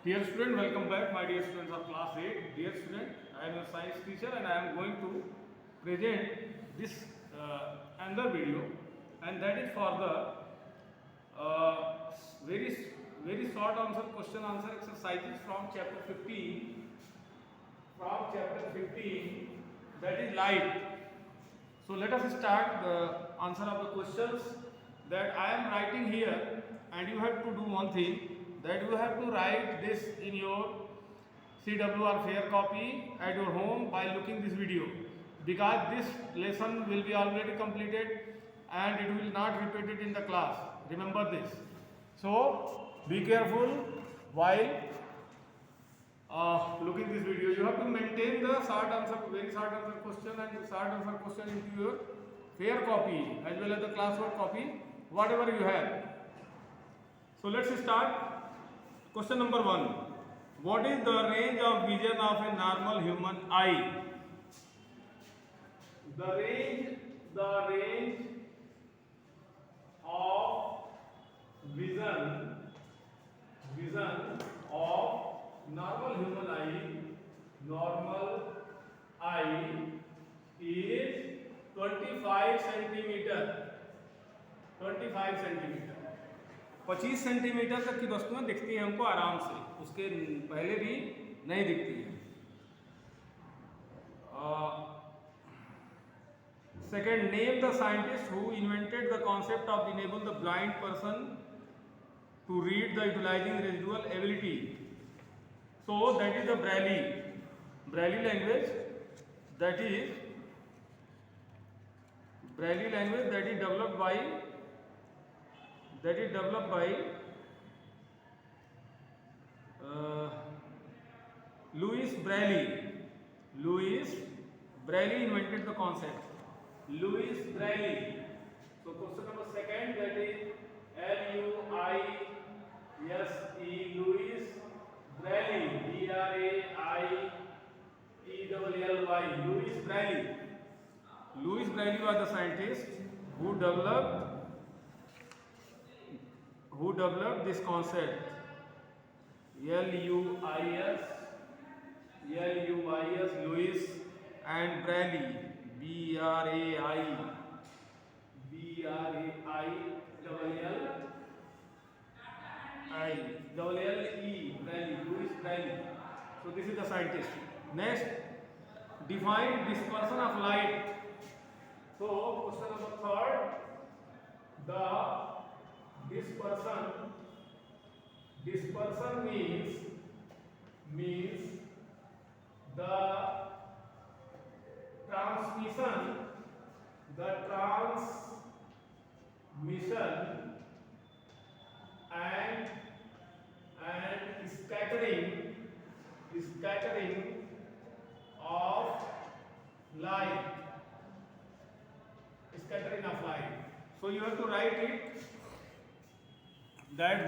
Dear student, welcome back, my dear students of class 8. Dear student, I am your science teacher and I am going to present this another video, and that is for the very short answer question answer exercises from chapter 15. From chapter 15, that is light. So let us start the answer of the questions that I am writing here, and you have to do one thing, that you have to write this in your CWR fair copy at your home by looking this video, because this lesson will be already completed and it will not repeated in the class. Remember this. So be careful while looking this video. You have to maintain the short answer, very short answer question and short answer question into your fair copy as well as the classwork copy, whatever you have. So let's start. Question number 1. What is the range of vision of a normal human eye? The range of vision of normal eye is 25 centimeter. 25 centimetre 25 centimetre तक की वस्तुएं दिखती हैं हमको आराम से, उसके पहले भी नहीं दिखती है. Second, name the scientist who invented the concept of enable the blind person to read the utilizing residual ability. So that is the Braille language. That is developed by Louis Braille. Louis Braille invented the concept. Louis Braille. So question number 2, that is Louise. Louis Braille. Braille. Louis Braille. Louis Braille was the scientist who developed this concept. Louis Louis and Braille. Braille. Braille. Louis Braille. So this is the scientist. Next, define dispersion of light. So question number 3, the dispersion means the transmission and scattering of light. So you have to write it that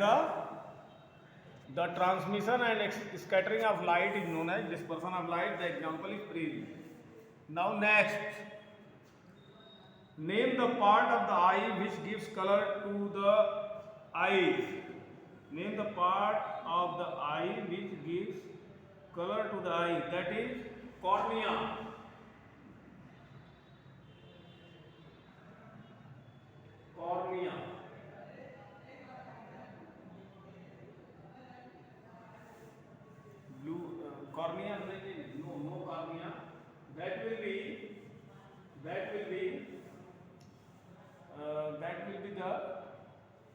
the transmission and scattering of light is known as dispersion of light. The example is prism. Now next, name the part of the eye which gives color to the eyes. Name the part of the eye which gives color to the eye. That is cornea. Cornea, no cornea. That will be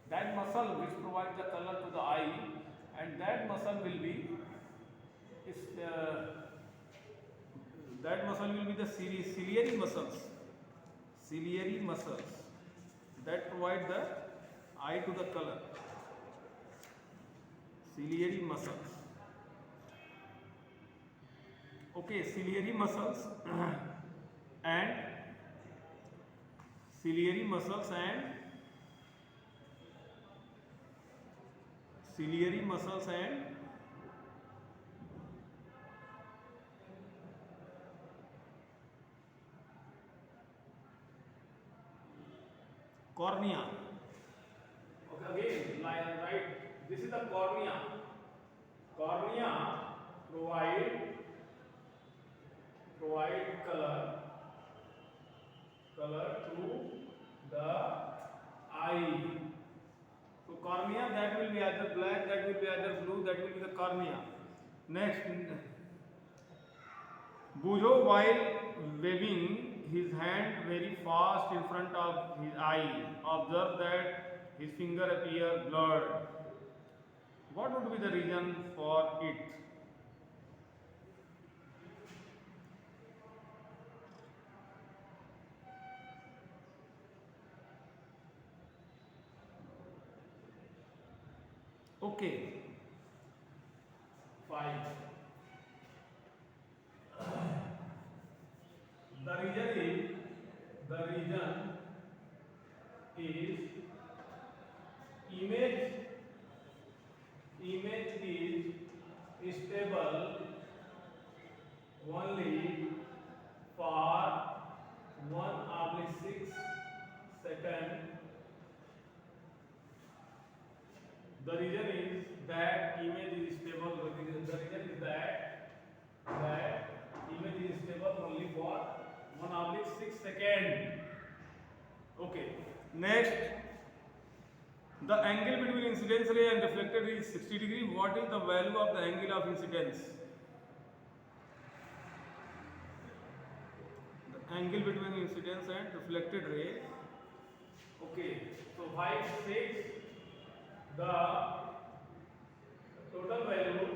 that muscle which provides the color to the eye, and that muscle will be the ciliary muscles that provide the eye to the color. Ciliary muscles. Okay, ciliary muscles and cornea. Okay, again, right. This is the cornea. that will be the cornea. Next, Bujo, while waving his hand very fast in front of his eye, observed that his finger appear blurred. What would be the reason for it? Okay. 5. The reason is image is stable only for 1/6 second. The reason is that image is stable. The reason is that image is stable only for 1/6 second. Okay. Next, the angle between incidence ray and reflected ray is 60 degree. What is the value of the angle of incidence? The angle between incidence and reflected ray. Okay. So 5, 6. The total value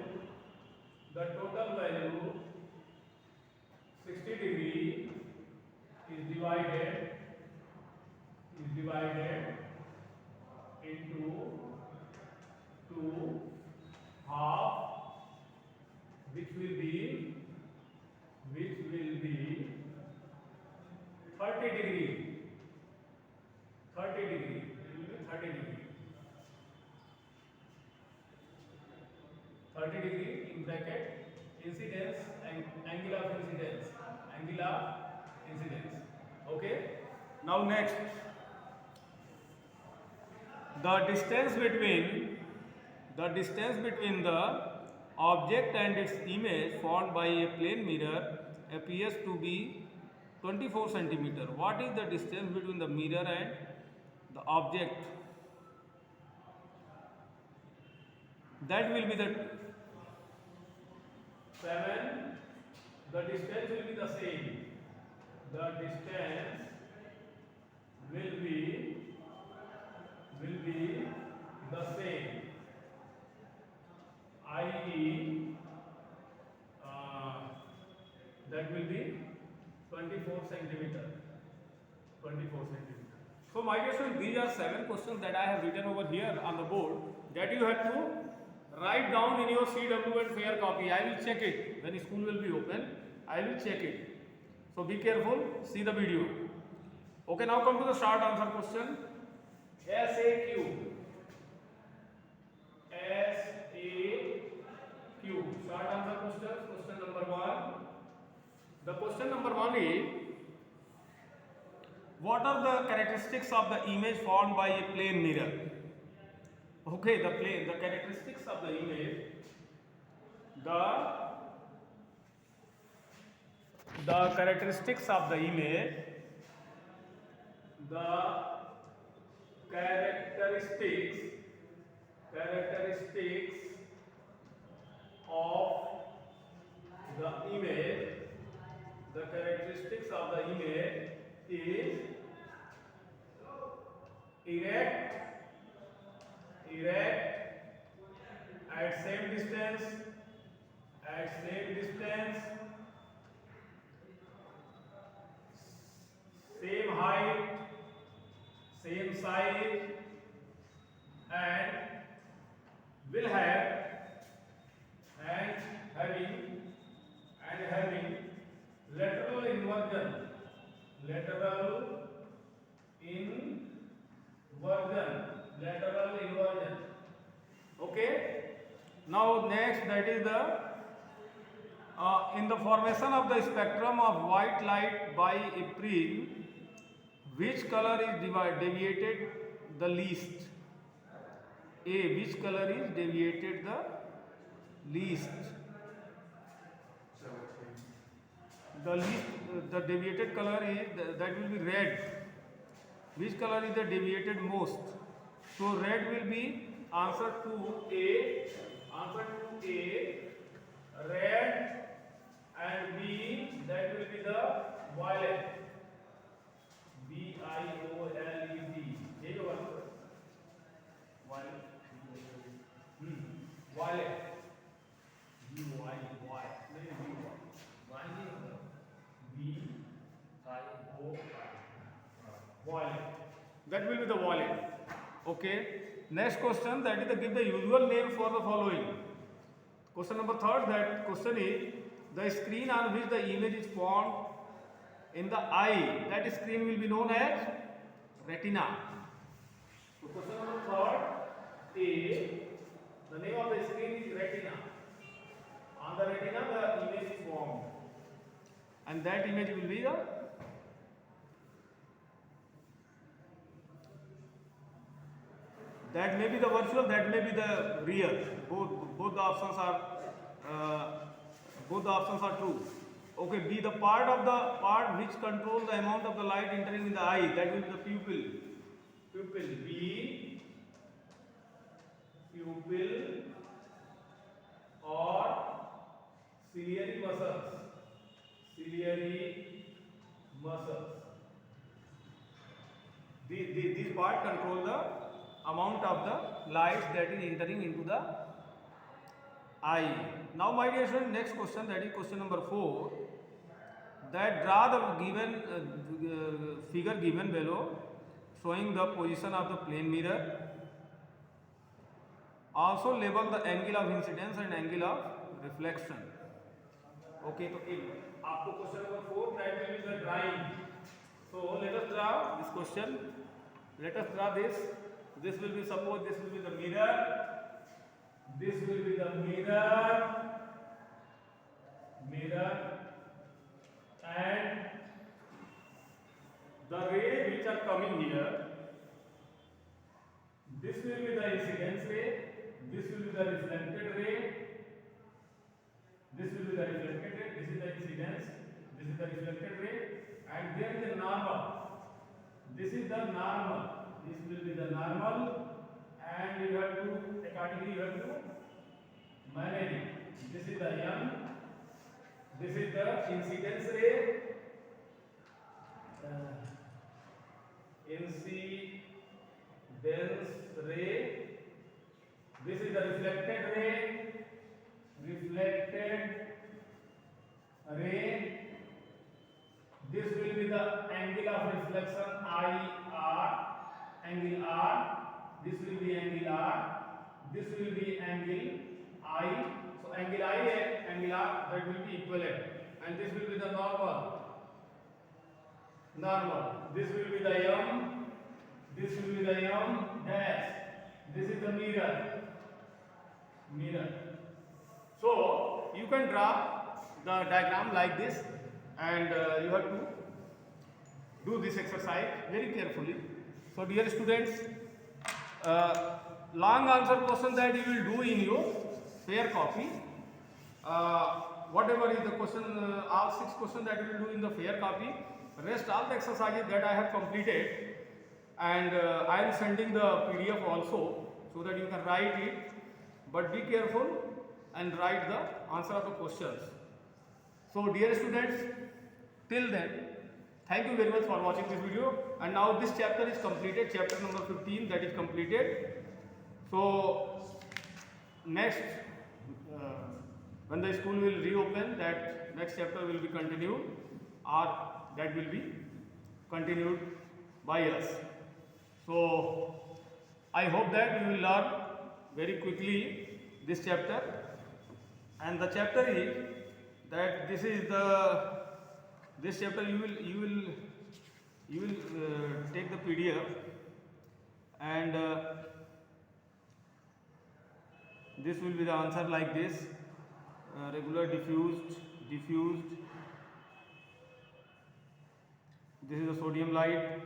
60 degree is divided into 2 half, which will be 30 degree. 30 degree. It will be 30 degree. 30 degree in bracket incidence and angle of incidence. Okay. Now next, the distance between the object and its image formed by a plane mirror appears to be 24 centimeter. What is the distance between the mirror and the object? That will be the 7. The distance will be the same. The distance will be the same, i.e. That will be 24 centimeter. So my dear students, these are 7 questions that I have written over here on the board that you have to write down in your CW and fair copy. I will check it when school will be open. I will check it. So be careful. See the video. Okay, now come to the short answer question. SAQ. Short answer question. Question number 1. The question number 1 is, what are the characteristics of the image formed by a plane mirror? Okay, the characteristics of the image. The characteristics of the image. The characteristics of the image. The characteristics of the image is erect at same distance, same height, same size, and will have having lateral inversion. Okay. Now next, that is the in the formation of the spectrum of white light by a prism, which color is deviated the least? A. Which color is deviated the least? The deviated color is that will be red. Which color is the deviated most? So red will be answer to A. Answer that will be the wallet. Okay. Next question, that is the give the usual name for the following. Question number third, that question is the screen on which the image is formed in the eye, that screen will be known as retina. So question number third is the name of the screen is retina. On the retina the image is formed, and that image will be the that may be the virtual, that may be the real. Both the options are true. Okay, B, the part which control the amount of the light entering in the eye, that will be the pupil. B, pupil or ciliary muscles. These part control the amount of the light that is entering into the eye. Now my dear student, next question, that is question number 4, that draw the given figure given below showing the position of the plane mirror. Also label the angle of incidence and angle of reflection. Okay, so आपको question number 4 that will be the drawing. So let us draw this question. Let us draw this. This will be, suppose this will be the mirror. This will be the mirror, and the rays which are coming here. This will be the incidence ray. This will be the reflected ray. This will be the reflected ray. This is the incidence. This is the reflected ray, and there is a normal. This is the normal. This will be the normal, and you have to accordingly you have to manage it. This is the M. This is the incidence ray. Incidence ray. This is the reflected ray. This will be the angle of reflection IR. Angle R. This will be angle R. This will be angle I. So angle I and angle R, that will be equivalent, and this will be the normal. This will be the M. This will be the M dash. This is the mirror. So you can draw the diagram like this, and you have to do this exercise very carefully. So dear students, long answer question that you will do in your fair copy. Whatever is the question, all 6 questions that you will do in the fair copy. Rest all the exercises that I have completed, and I am sending the PDF also, so that you can write it. But be careful and write the answer of the questions. So dear students, till then, thank you very much for watching this video. And now this chapter is completed, chapter number 15, that is completed. So next, when the school will reopen, that next chapter will be continued, or that will be continued by us. So I hope that you will learn very quickly this chapter, and the chapter is that this chapter you will take the PDF, and this will be the answer like this: regular, diffused. This is the sodium light.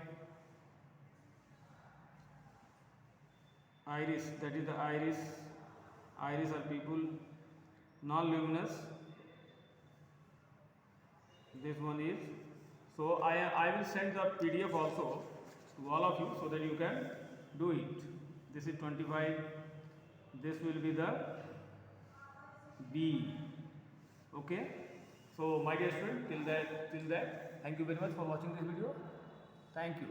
Iris, that is the iris are people. Non-luminous, this one is. So I will send the PDF also to all of you, so that you can do it. This is 25. This will be the B. Okay. So my dear student, till that, thank you very much for watching this video. Thank you.